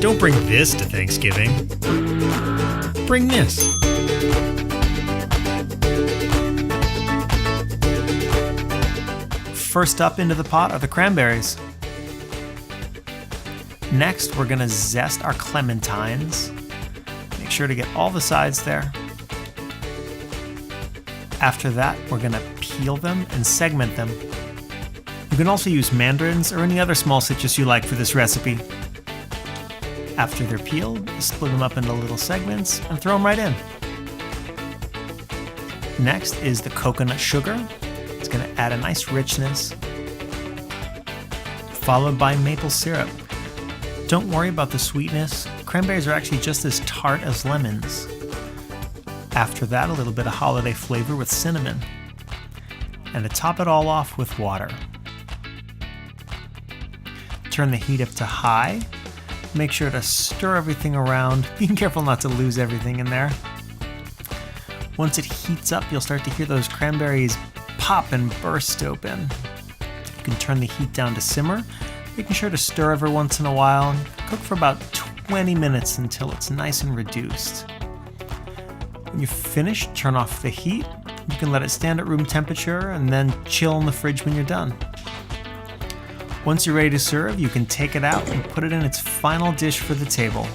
Don't bring this to Thanksgiving. Bring this. First up into the pot are the cranberries. Next, we're gonna zest our clementines. Make sure to get all the sides there. After that, we're gonna peel them and segment them. You can also use mandarins or any other small citrus you like for this recipe. After they're peeled, split them up into little segments and throw them right in. Next is the coconut sugar. It's going to add a nice richness. Followed by maple syrup. Don't worry about the sweetness. Cranberries are actually just as tart as lemons. After that, a little bit of holiday flavor with cinnamon. And to top it all off with water. Turn the heat up to high. Make sure to stir everything around. Be careful not to lose everything in there. Once it heats up, you'll start to hear those cranberries pop and burst open. You can turn the heat down to simmer, making sure to stir every once in a while and cook for about 20 minutes until it's nice and reduced. When you're finished, turn off the heat. You can let it stand at room temperature and then chill in the fridge when you're done. Once you're ready to serve, you can take it out and put it in its final dish for the table.